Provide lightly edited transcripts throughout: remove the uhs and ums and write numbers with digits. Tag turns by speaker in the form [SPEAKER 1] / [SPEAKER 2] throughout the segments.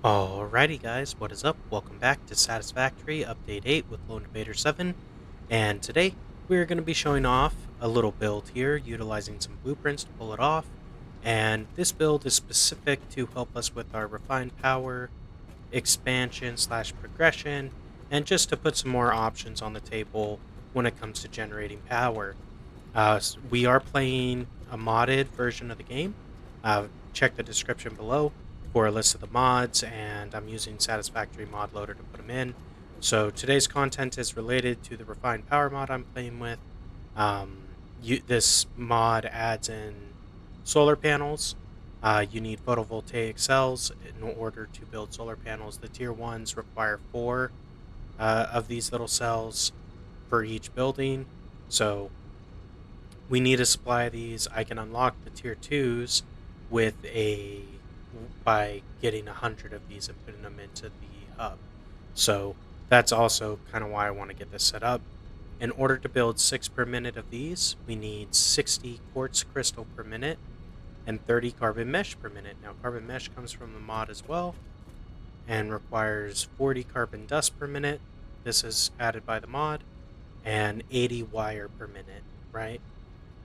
[SPEAKER 1] Alrighty guys, what is up? Welcome back to Satisfactory Update 8 with Lone Debater 7, and today we're going to be showing off a little build here, utilizing some blueprints to pull it off, and this build is specific to help us with our refined power, expansion slash progression, and just to put some more options on the table when it comes to generating power. We are playing a modded version of the game. Check the description below for a list of the mods, and I'm using Satisfactory mod loader to put them in. So today's content is related to the refined power mod I'm playing with. This mod adds in solar panels. You need photovoltaic cells in order to build solar panels. The tier 1s require 4 of these little cells for each building. So we need to supply these. I can unlock the tier 2s by getting 100 of these and putting them into the hub. So that's also kind of why I want to get this set up. In order to build 6 per minute of these, we need 60 quartz crystal per minute and 30 carbon mesh per minute. Now carbon mesh comes from the mod as well and requires 40 carbon dust per minute. This is added by the mod, and 80 wire per minute, right?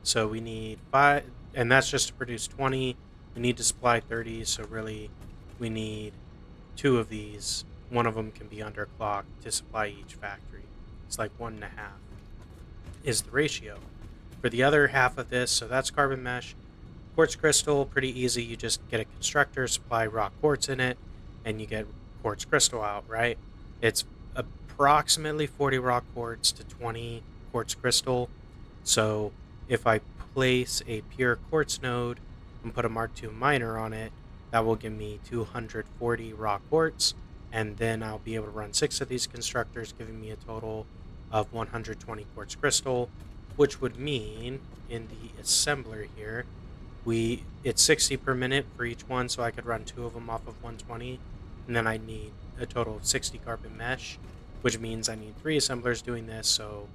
[SPEAKER 1] So we need 5, and that's just to produce 20. We need to supply 30, so really we need 2 of these. One of them can be underclocked to supply each factory. It's like 1.5 is the ratio. For the other half of this, so that's carbon mesh. Quartz crystal, pretty easy. You just get a constructor, supply rock quartz in it, and you get quartz crystal out, right? It's approximately 40 rock quartz to 20 quartz crystal. So if I place a pure quartz node and put a Mark II miner on it, that will give me 240 raw quartz, and then I'll be able to run 6 of these constructors, giving me a total of 120 quartz crystal, which would mean in the assembler here, it's 60 per minute for each one, so I could run 2 of them off of 120, and then I need a total of 60 carbon mesh, which means I need 3 assemblers doing this, so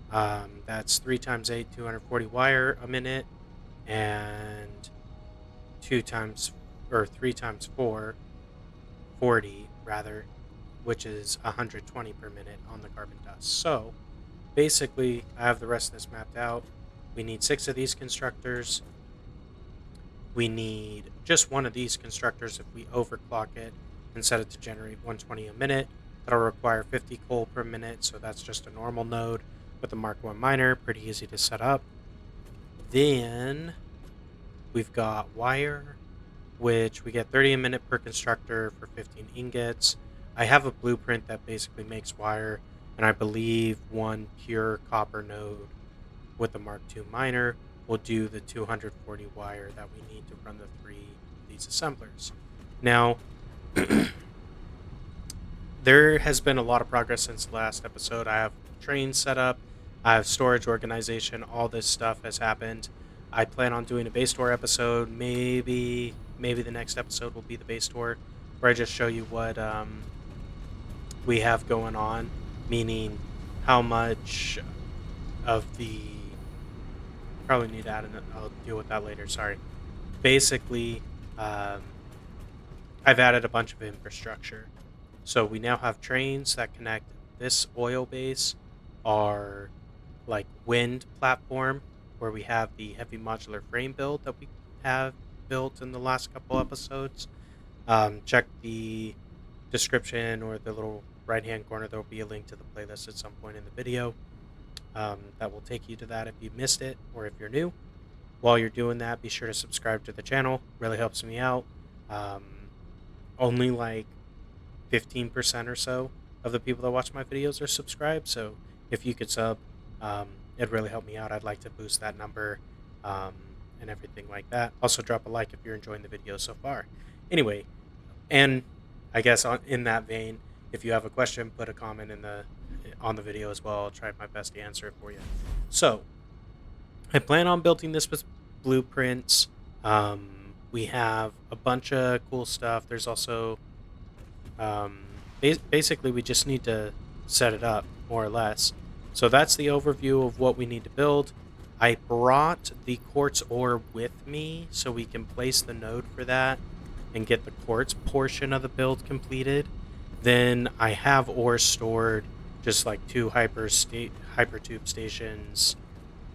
[SPEAKER 1] that's 3 times 8, 240 wire a minute, and 3 times 4, 40 rather, which is 120 per minute on the carbon dust. So basically I have the rest of this mapped out. We need 6 of these constructors. We need just 1 of these constructors if we overclock it and set it to generate 120 a minute. That'll require 50 coal per minute, so that's just a normal node with a Mark I miner, pretty easy to set up. Then we've got wire, which we get 30 a minute per constructor for 15 ingots. I have a blueprint that basically makes wire, and I believe 1 pure copper node with the Mark II miner will do the 240 wire that we need to run the 3 of these assemblers. Now, there has been a lot of progress since the last episode. I have trains set up, I have storage organization, all this stuff has happened. I plan on doing a base tour episode. Maybe the next episode will be the base tour, where I just show you what we have going on, meaning how much of the... Probably need to add in, I'll deal with that later, sorry. Basically, I've added a bunch of infrastructure. So we now have trains that connect this oil base, our like wind platform, where we have the heavy modular frame build that we have built in the last couple episodes. Check the description or the little right hand corner. There will be a link to the playlist at some point in the video that will take you to that if you missed it or if you're new. While you're doing that, be sure to subscribe to the channel. Really helps me out. Only like 15% or so of the people that watch my videos are subscribed, so if you could sub, it'd really help me out. I'd like to boost that number and everything like that. Also drop a like if you're enjoying the video so far. Anyway, and I guess in that vein, if you have a question, put a comment on the video as well. I'll try my best to answer it for you. So I plan on building this with blueprints. We have a bunch of cool stuff. There's also basically we just need to set it up more or less. So that's the overview of what we need to build. I brought the quartz ore with me so we can place the node for that and get the quartz portion of the build completed, then I have ore stored just like two hypertube stations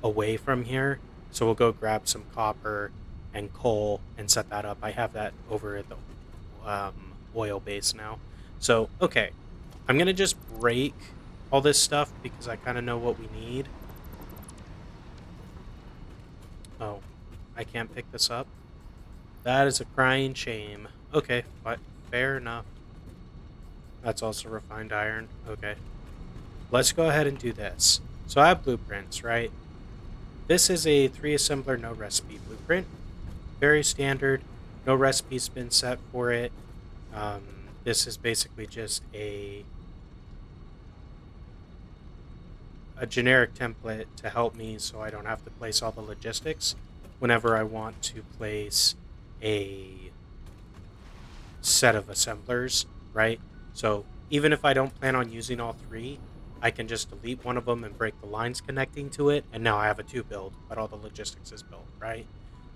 [SPEAKER 1] away from here. So we'll go grab some copper and coal and set that up. I have that over at the oil base now. So, okay. I'm going to just break all this stuff because I kind of know what we need. Oh, I can't pick this up. That is a crying shame. Okay, but fair enough. That's also refined iron. Okay. Let's go ahead and do this. So I have blueprints, right? This is a 3-assembler no recipe blueprint. Very standard. No recipe's been set for it. This is basically just a generic template to help me so I don't have to place all the logistics whenever I want to place a set of assemblers, right? So even if I don't plan on using all three, I can just delete one of them and break the lines connecting to it, and now I have a 2 build, but all the logistics is built, right?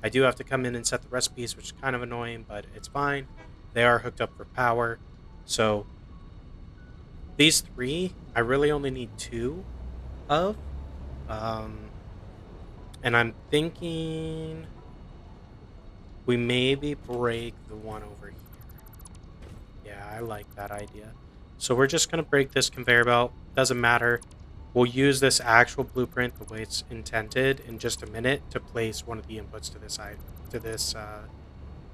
[SPEAKER 1] I do have to come in and set the recipes, which is kind of annoying, but it's fine. They are hooked up for power. So these 3, I really only need 2 of. And I'm thinking we maybe break the one over here. Yeah, I like that idea. So we're just going to break this conveyor belt. Doesn't matter. We'll use this actual blueprint the way it's intended in just a minute to place one of the inputs to this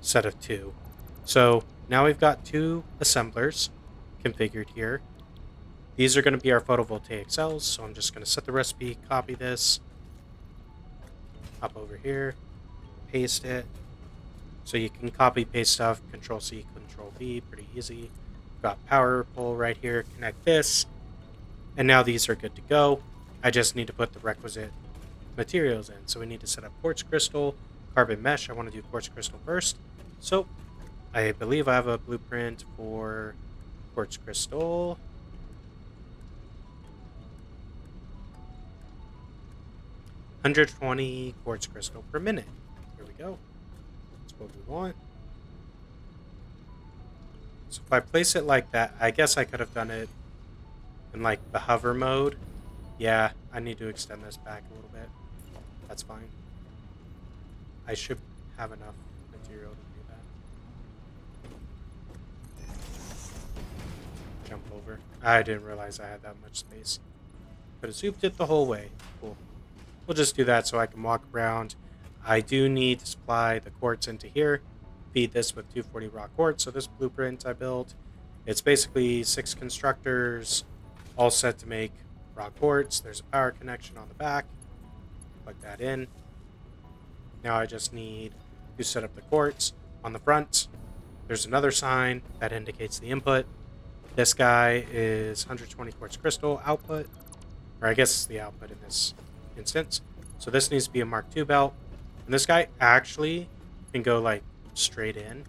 [SPEAKER 1] set of 2. So now we've got 2 assemblers configured here. These are going to be our photovoltaic cells. So I'm just going to set the recipe, copy this, hop over here, paste it. So you can copy paste stuff, Control C, Control V, pretty easy. Got power pole right here, connect this, and now these are good to go. I just need to put the requisite materials in. So we need to set up quartz crystal, carbon mesh. I want to do quartz crystal first. So I believe I have a blueprint for quartz crystal. $120 quartz crystal per minute. Here we go. That's what we want. So if I place it like that, I guess I could have done it in like the hover mode. Yeah, I need to extend this back a little bit. That's fine. I should have enough material to do that. Jump over. I didn't realize I had that much space. Could have zooped it the whole way. Cool. We'll just do that so I can walk around. I do need to supply the quartz into here. Feed this with 240 raw quartz. So this blueprint I built, it's basically 6 constructors all set to make raw quartz. There's a power connection on the back. Plug that in. Now I just need to set up the quartz on the front. There's another sign that indicates the input. This guy is 120 quartz crystal output, or I guess it's the output in this instance. So this needs to be a Mark II belt. And this guy actually can go like straight in.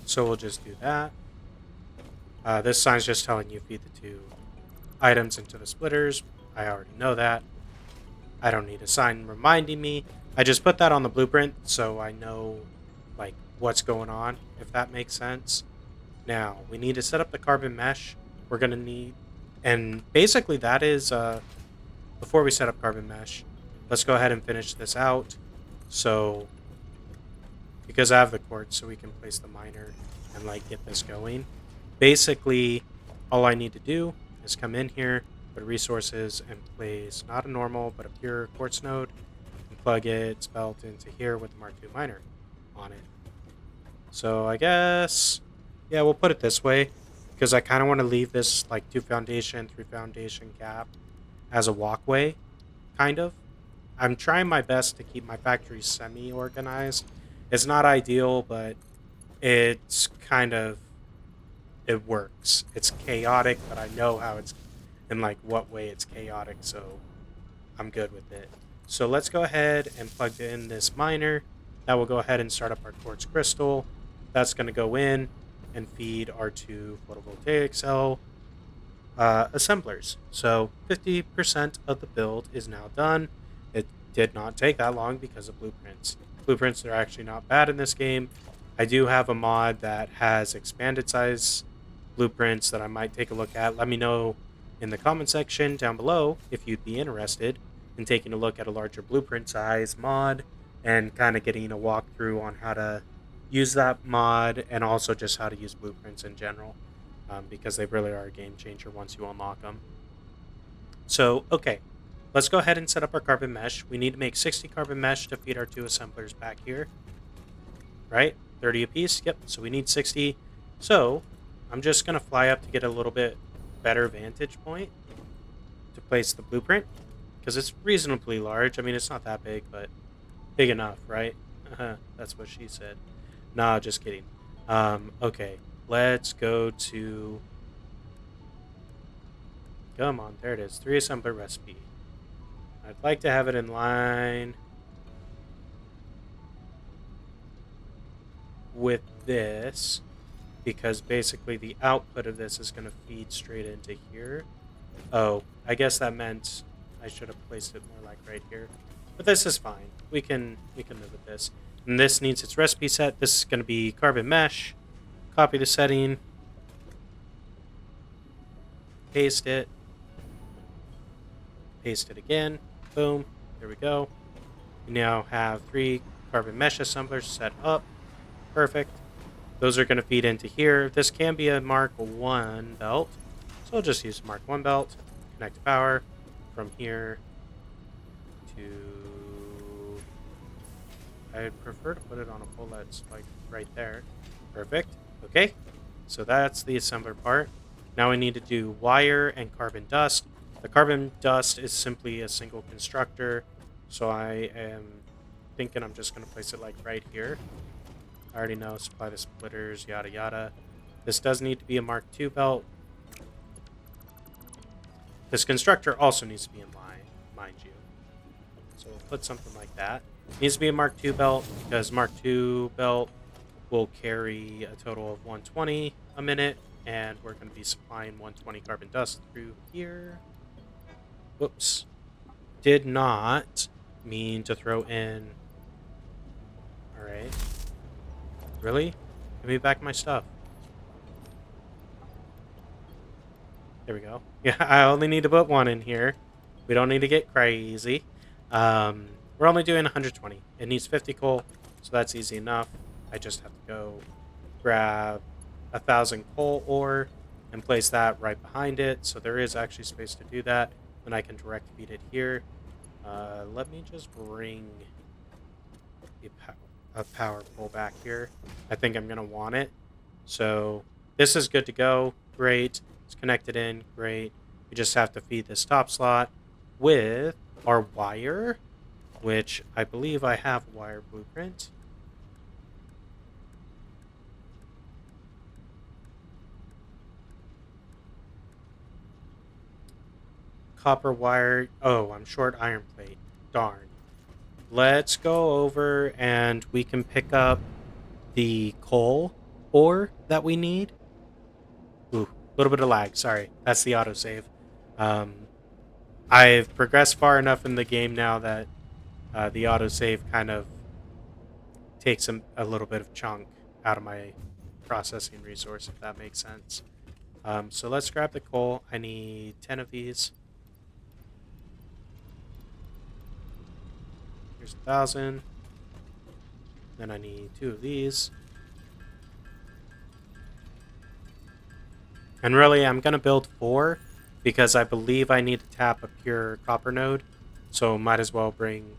[SPEAKER 1] So we'll just do that. This sign's just telling you feed the 2 items into the splitters. I already know that. I don't need a sign reminding me. I just put that on the blueprint so I know like what's going on, if that makes sense. Now, we need to set up the carbon mesh. We're going to need, and basically that is, before we set up carbon mesh, let's go ahead and finish this out. So, because I have the quartz, so we can place the miner and like get this going. Basically, all I need to do is come in here, put resources, and place not a normal, but a pure quartz node, and plug its belt into here with the Mark II miner on it. So I guess, yeah, we'll put it this way, because I kind of want to leave this like 2 foundation, 3 foundation gap as a walkway, kind of. I'm trying my best to keep my factory semi-organized. It's not ideal, but it's kind of, it works. It's chaotic, but I know how it's, in like what way it's chaotic, so I'm good with it. So let's go ahead and plug in this miner. That will go ahead and start up our quartz crystal. That's going to go in and feed our 2 photovoltaic cell assemblers. So 50% of the build is now done. It did not take that long because of blueprints. Blueprints are actually not bad in this game. I do have a mod that has expanded size blueprints that I might take a look at. Let me know in the comment section down below if you'd be interested in taking a look at a larger blueprint size mod and kind of getting a walkthrough on how to use that mod and also just how to use blueprints in general, because they really are a game changer once you unlock them. So, okay, let's go ahead and set up our carbon mesh. We need to make 60 carbon mesh to feed our 2 assemblers back here, right? 30 apiece. Yep, so we need 60. So I'm just going to fly up to get a little bit better vantage point to place the blueprint, because it's reasonably large. I mean, it's not that big, but big enough, right? That's what she said. Nah, just kidding. Okay, let's go to... Come on, there it is. 3 assembler recipe. I'd like to have it in line with this, because basically the output of this is going to feed straight into here. Oh, I guess that meant I should have placed it more like right here. But this is fine. We can live with this. And this needs its recipe set. This is going to be carbon mesh. Copy the setting. Paste it. Paste it again. Boom. There we go. We now have 3 carbon mesh assemblers set up. Perfect. Those are going to feed into here. This can be a Mark 1 belt. So I'll just use Mark 1 belt. Connect to power from here to... I'd prefer to put it on a pole that's like right there. Perfect. Okay. So that's the assembler part. Now we need to do wire and carbon dust. The carbon dust is simply a single constructor. So I am thinking I'm just going to place it like right here. I already know, supply the splitters, yada yada. This does need to be a Mark II belt. This constructor also needs to be in line, mind you. So we'll put something like that. It needs to be a Mark II belt because Mark II belt will carry a total of 120 a minute, and we're going to be supplying 120 carbon dust through here. Whoops. Did not mean to throw in... Alright. Really? Give me back my stuff. There we go. Yeah, I only need to put 1 in here. We don't need to get crazy. We're only doing 120. It needs 50 coal, so that's easy enough. I just have to go grab 1,000 coal ore and place that right behind it. So there is actually space to do that. Then I can direct feed it here. Let me just bring a power pole back here. I think I'm going to want it. So this is good to go. Great. It's connected in. Great. We just have to feed this top slot with our wire, which I believe I have a wire blueprint. Copper wire. Oh, I'm short iron plate. Darn. Let's go over and we can pick up the coal ore that we need. Ooh, a little bit of lag. Sorry. That's the autosave. I've progressed far enough in the game now that the autosave kind of takes a little bit of chunk out of my processing resource, if that makes sense. So let's grab the coal. I need 10 of these. Here's 1,000. Then I need 2 of these. And really, I'm going to build 4 because I believe I need to tap a pure copper node. So might as well bring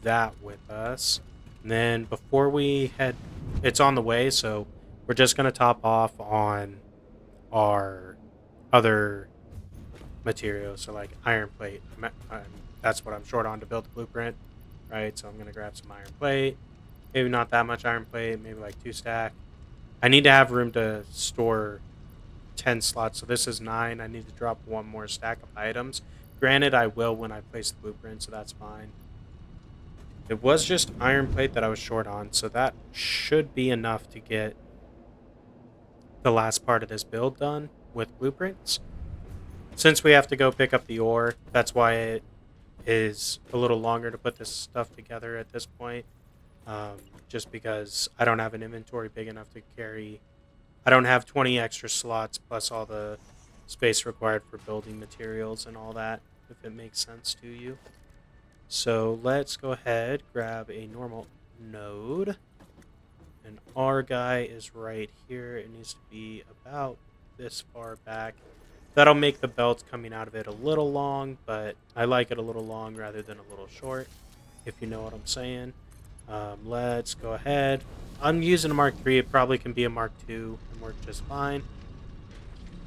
[SPEAKER 1] that with us. And then before we head, it's on the way, so we're just going to top off on our other materials. So like iron plate. That's what I'm short on to build the blueprint, right? So I'm going to grab some iron plate. Maybe not that much iron plate, maybe like 2 stack. I need to have room to store 10 slots, so this is 9. I need to drop 1 more stack of items. Granted, I will when I place the blueprint, so that's fine. It was just iron plate that I was short on, so that should be enough to get the last part of this build done with blueprints. Since we have to go pick up the ore, that's why is a little longer to put this stuff together at this point, just because I don't have an inventory big enough to carry. I don't have 20 extra slots plus all the space required for building materials and all that, if it makes sense to you. So let's go ahead, grab a normal node. And our guy is right here. It needs to be about this far back. That'll make the belt coming out of it a little long, but I like it a little long rather than a little short, if you know what I'm saying. Let's go ahead. I'm using a Mark III. It probably can be a Mark II and work just fine.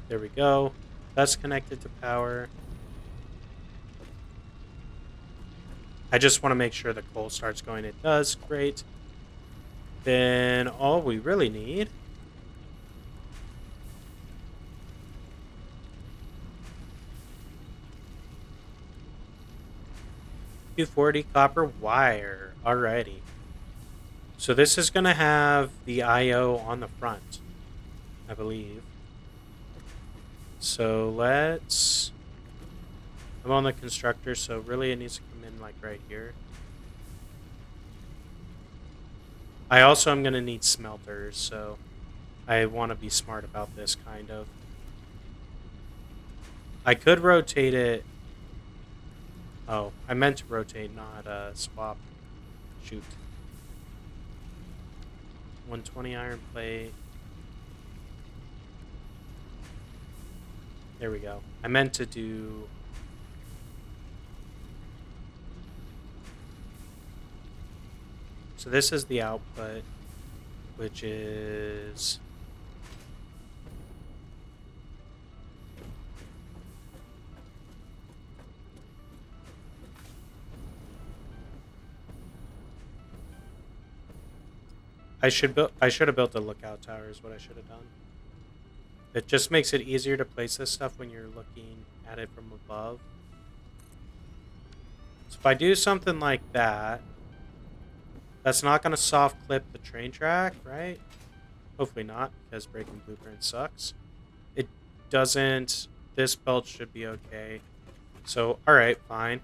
[SPEAKER 1] There we go. That's connected to power. I just want to make sure the coal starts going. It does. Great. Then all we really need $240 copper wire. Alrighty. So this is going to have the IO on the front, I believe. So let's... I'm on the constructor, so really it needs to come in like right here. I also am going to need smelters, so I want to be smart about this, kind of. I could rotate it. Oh, I meant to rotate, not swap. Shoot. 120 iron plate. There we go. I meant to do... So this is the output, which is... I should have built a lookout tower is what I should have done. It just makes it easier to place this stuff when you're looking at it from above. So if I do something like that, that's not going to soft clip the train track, right? Hopefully not, because breaking blueprint sucks. It doesn't. This belt should be okay. So, alright, fine.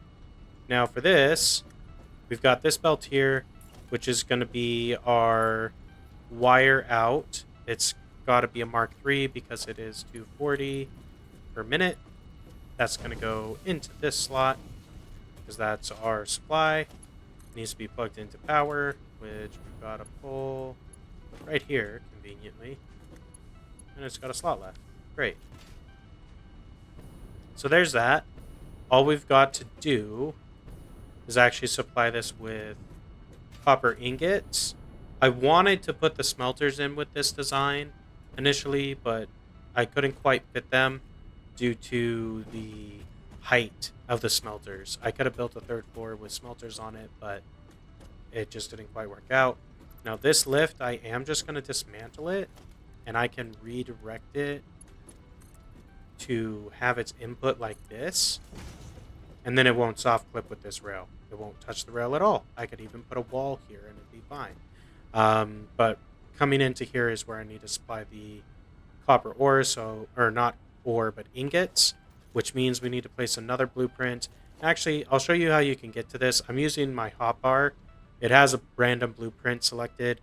[SPEAKER 1] Now for this, we've got this belt here, which is going to be our wire out. It's got to be a Mark III because it is 240 per minute. That's going to go into this slot because that's our supply. It needs to be plugged into power, which we've got to pull right here, conveniently. And it's got a slot left. Great. So there's that. All we've got to do is actually supply this with copper ingots. I wanted to put the smelters in with this design initially, but I couldn't quite fit them due to the height of the smelters. I could have built a third floor with smelters on it, but it just didn't quite work out. Now this lift, I am just going to dismantle it, and I can redirect it to have its input like this, and then it won't soft clip with this rail. It won't touch the rail at all. I could even put a wall here and it'd be fine. But coming into here is where I need to supply the copper ore, or not ore, but ingots, which means we need to place another blueprint. Actually, I'll show you how you can get to this. I'm using my hotbar. It has a random blueprint selected.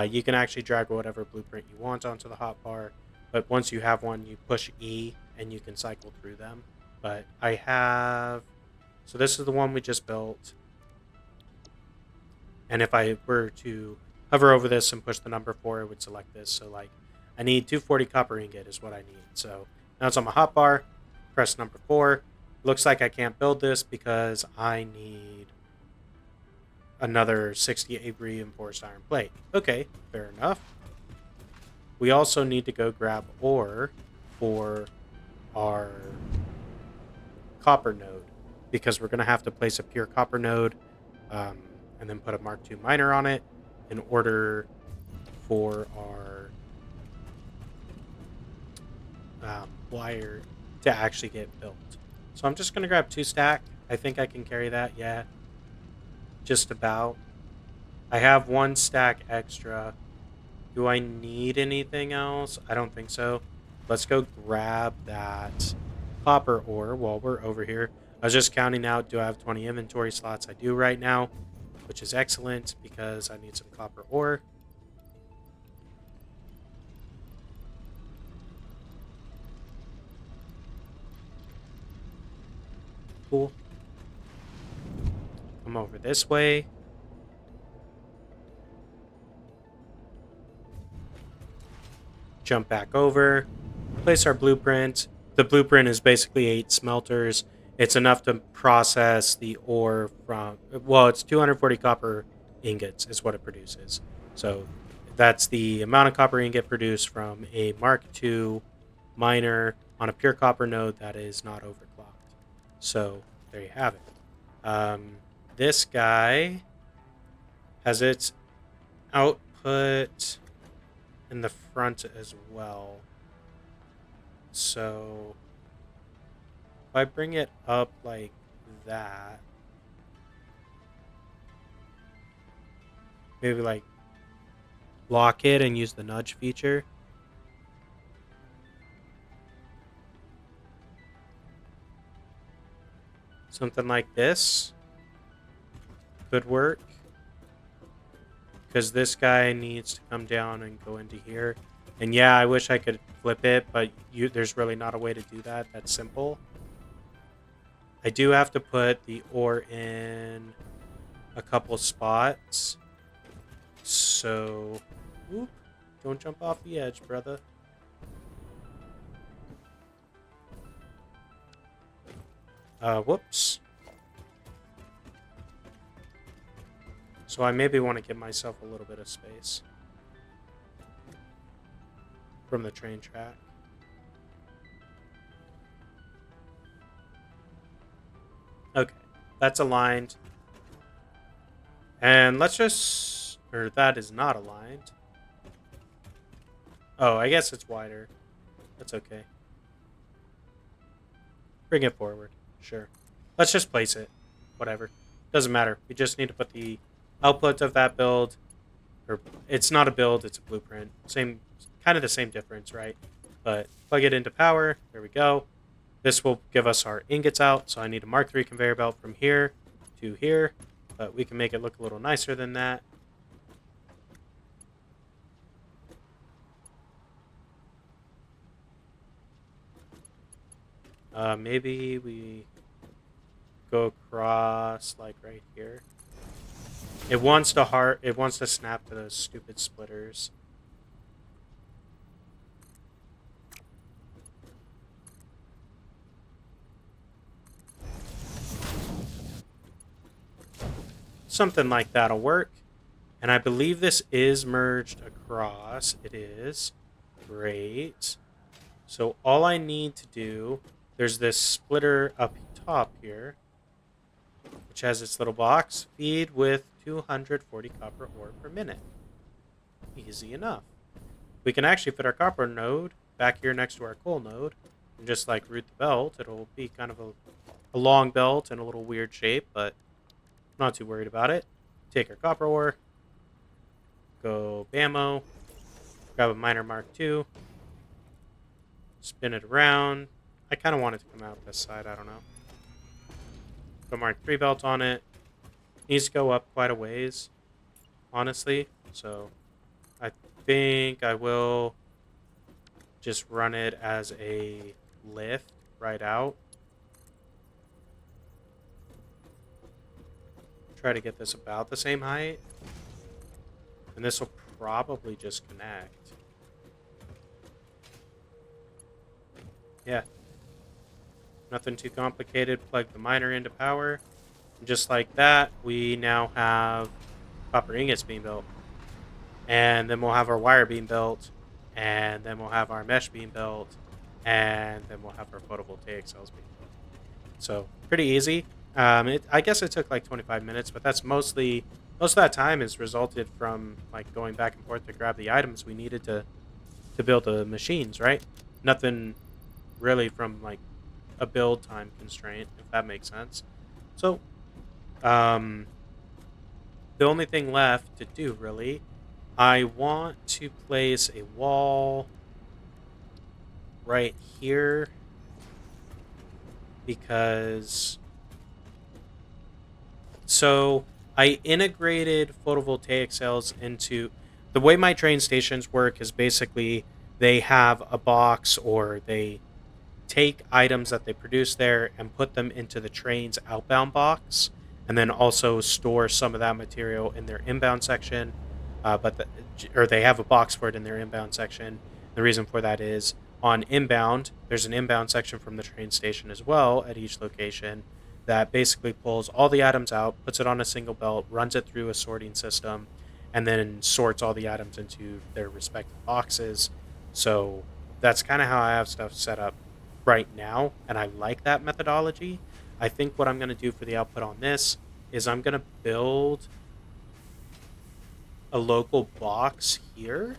[SPEAKER 1] You can actually drag whatever blueprint you want onto the hotbar, but once you have one, you push E and you can cycle through them. But I have... So this is the one we just built. And if I were to hover over this and push the number 4, it would select this. So like, I need 240 copper ingot is what I need. So now it's on my hotbar. Press number 4. Looks like I can't build this because I need another 60 reinforced iron plate. Okay, fair enough. We also need to go grab ore for our copper node, because we're going to have to place a pure copper node and then put a Mark II miner on it in order for our wire to actually get built. So I'm just going to grab 2 stack. I think I can carry that. Yeah, just about. I have 1 stack extra. Do I need anything else? I don't think so. Let's go grab that copper ore while we're over here. I was just counting out, do I have 20 inventory slots? I do right now, which is excellent because I need some copper ore. Cool. Come over this way. Jump back over. Place our blueprint. The blueprint is basically 8 smelters. It's enough to process the ore from, well, it's 240 copper ingots is what it produces. So that's the amount of copper ingot produced from a Mark II miner on a pure copper node that is not overclocked. So there you have it. This guy has its output in the front as well. So if I bring it up like that, maybe like lock it and use the nudge feature. Something like this could work. Because this guy needs to come down and go into here. And yeah, I wish I could flip it, but there's really not a way to do that. That's simple. I do have to put the ore in a couple spots. So, whoop, don't jump off the edge, brother. Whoops. So I maybe want to give myself a little bit of space from the train track. Okay, that's aligned. And let's just, or that is not aligned. Oh, I guess it's wider. That's okay. Bring it forward. Sure. Let's just place it. Whatever. Doesn't matter. We just need to put the output of that build, or it's not a build, it's a blueprint. Same, kind of the same difference, right? But plug it into power. There we go. This will give us our ingots out. So I need a Mark III conveyor belt from here to here, but we can make it look a little nicer than that. Maybe we go across like right here. It wants to snap to those stupid splitters. Something like that'll work. And I believe this is merged across. It is. Great. So all I need to do, there's this splitter up top here, which has its little box. Feed with 240 copper ore per minute. Easy enough. We can actually fit our copper node back here next to our coal node and just like route the belt. It'll be kind of a long belt and a little weird shape, but I'm not too worried about it. Take our copper ore, go bammo, grab a miner Mark II, spin it around. I kind of want it to come out this side, I don't know. Put Mark III belt on it. Needs to go up quite a ways, honestly. So I think I will just run it as a lift right out. Try to get this about the same height. And this will probably just connect. Yeah. Nothing too complicated. Plug the miner into power. And just like that, we now have copper ingots being built. And then we'll have our wire being built. And then we'll have our mesh being built. And then we'll have our photovoltaic cells being built. So, pretty easy. I guess it took like 25 minutes, but that's most of that time is resulted from like going back and forth to grab the items we needed to build the machines, right? Nothing really from like a build time constraint, if that makes sense. So, the only thing left to do really, I want to place a wall right here because So I integrated photovoltaic cells into the way my train stations work is basically they have a box or they take items that they produce there and put them into the train's outbound box, and then also store some of that material in their inbound section. Or they have a box for it in their inbound section. The reason for that is on inbound, there's an inbound section from the train station as well at each location that basically pulls all the items out, puts it on a single belt, runs it through a sorting system, and then sorts all the items into their respective boxes. So that's kind of how I have stuff set up right now, and I like that methodology. I think what I'm going to do for the output on this is I'm going to build a local box here,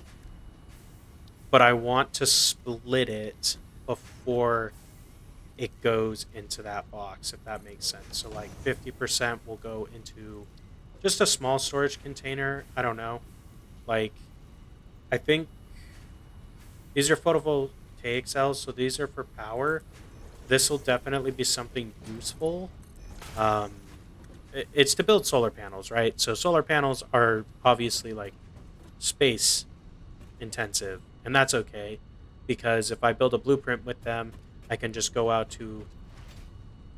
[SPEAKER 1] but I want to split it before it goes into that box, if that makes sense. So like 50% will go into just a small storage container. I don't know. Like, I think these are photovoltaic cells, so these are for power. This will definitely be something useful. Um, it's to build solar panels, right? So solar panels are obviously like space intensive, and that's okay because if I build a blueprint with them, I can just go out to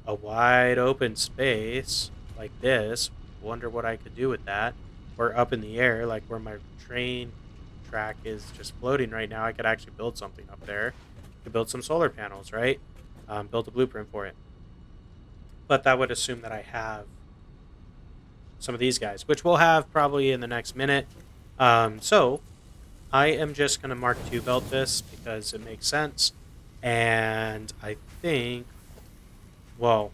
[SPEAKER 1] a wide open space like this. Wonder what I could do with that. Or up in the air, like where my train track is just floating right now. I could actually build something up there. I could build some solar panels, right? Build a blueprint for it. But that would assume that I have some of these guys, which we'll have probably in the next minute. So I am just going to Mark II belt this because it makes sense. And I think, well,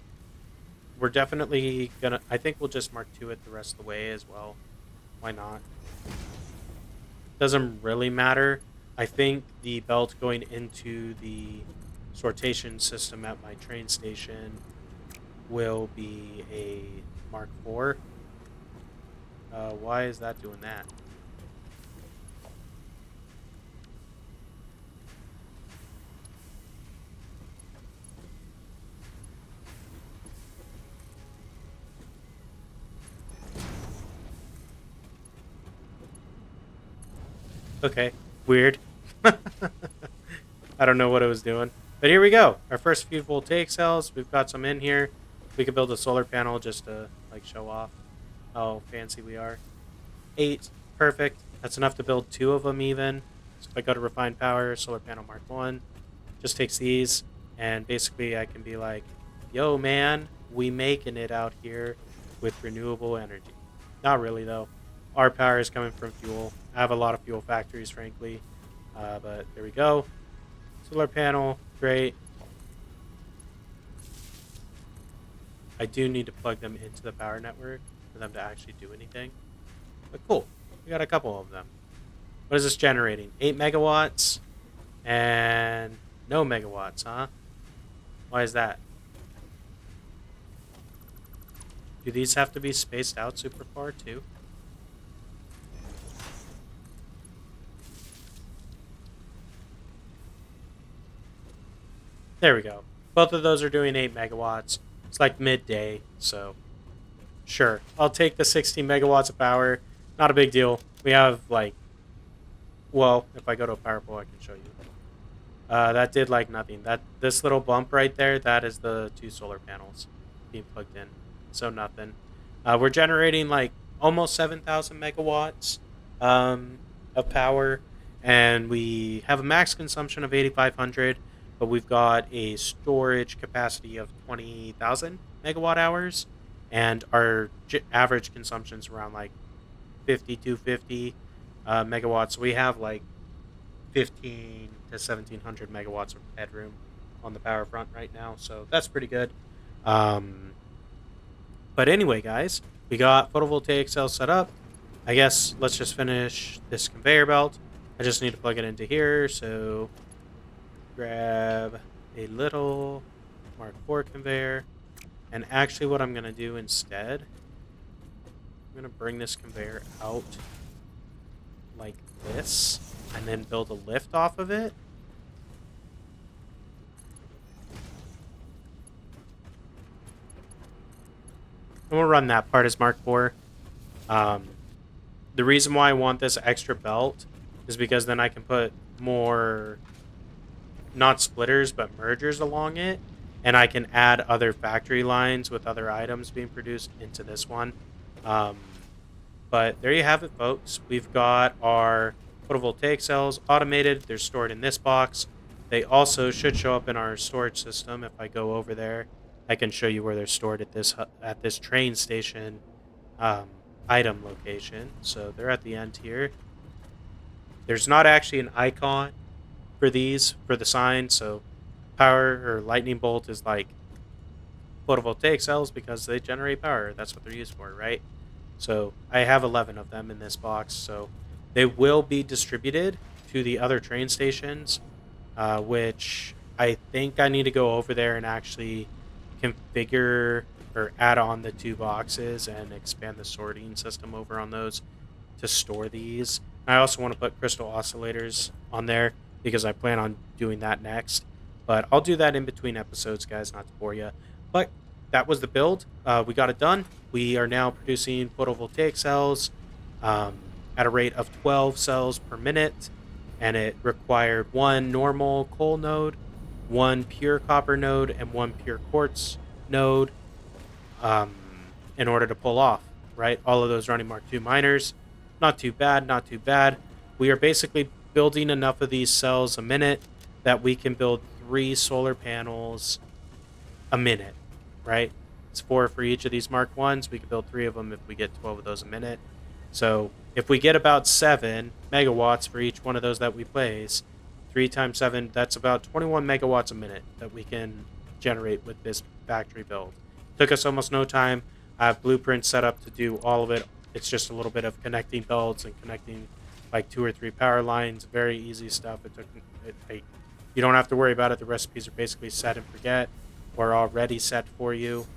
[SPEAKER 1] we're definitely going to, I think we'll just Mark II it the rest of the way as well. Why not? Doesn't really matter. I think the belt going into the sortation system at my train station will be a Mark IV. Why is that doing that? Okay, weird. I don't know what it was doing. But here we go. Our first few voltaic cells. We've got some in here. We could build a solar panel just to like show off how fancy we are. 8. Perfect. That's enough to build 2 of them even. So if I go to refined power, solar panel Mark 1, just takes these, and basically I can be like, yo man, we making it out here with renewable energy. Not really though. Our power is coming from fuel. I have a lot of fuel factories, frankly. But there we go. Solar panel, great. I do need to plug them into the power network for them to actually do anything. But cool. We got a couple of them. What is this generating? 8 megawatts and no megawatts, huh? Why is that? Do these have to be spaced out super far too? There we go. Both of those are doing 8 megawatts. It's like midday, so sure. I'll take the 16 megawatts of power. Not a big deal. We have like, well, if I go to a power pole, I can show you. That did like nothing. This little bump right there, that is the 2 solar panels being plugged in. So nothing. We're generating like almost 7,000 megawatts of power, and we have a max consumption of 8,500, but we've got a storage capacity of 20,000 megawatt hours, and our average consumption is around like 50 megawatts. So we have like 15 to 1,700 megawatts of headroom on the power front right now, so that's pretty good. But anyway, guys, we got photovoltaic cells set up. I guess let's just finish this conveyor belt. I just need to plug it into here, so grab a little Mark IV conveyor. And actually what I'm going to do instead, I'm going to bring this conveyor out like this and then build a lift off of it. And we'll run that part as Mark 4. Um, the reason why I want this extra belt is because then I can put more, not splitters, but mergers along it. And I can add other factory lines with other items being produced into this one. Um, but there you have it, folks. We've got our photovoltaic cells automated. They're stored in this box. They also should show up in our storage system. If I go over there, I can show you where they're stored at this train station um, item location. So they're at the end here. There's not actually an icon for these for the sign. So power or lightning bolt is like photovoltaic cells because they generate power. That's what they're used for, right? So I have 11 of them in this box. So they will be distributed to the other train stations, which I think I need to go over there and actually configure or add on the 2 boxes and expand the sorting system over on those to store these. I also want to put crystal oscillators on there because I plan on doing that next. But I'll do that in between episodes, guys, not to bore you. But that was the build. We got it done. We are now producing photovoltaic cells um, at a rate of 12 cells per minute. And it required 1 normal coal node, 1 pure copper node, and 1 pure quartz node um, in order to pull off, right? All of those running Mark II miners. Not too bad, not too bad. We are basically building enough of these cells a minute that we can build 3 solar panels a minute, right? It's 4 for each of these Mark I's. We can build 3 of them if we get 12 of those a minute. So if we get about 7 megawatts for each one of those that we place, 3 times 7, that's about 21 megawatts a minute that we can generate with this factory build. Took us almost no time. I have blueprints set up to do all of it. It's just a little bit of connecting belts and connecting like 2 or 3 power lines. Very easy stuff. You don't have to worry about it. The recipes are basically set and forget, or already set for you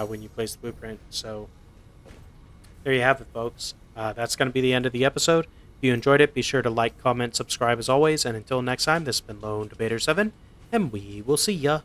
[SPEAKER 1] when you place the blueprint. So there you have it, folks. That's going to be the end of the episode. If you enjoyed it, be sure to like, comment, subscribe as always. And until next time, this has been Lone Debater 7, and we will see ya.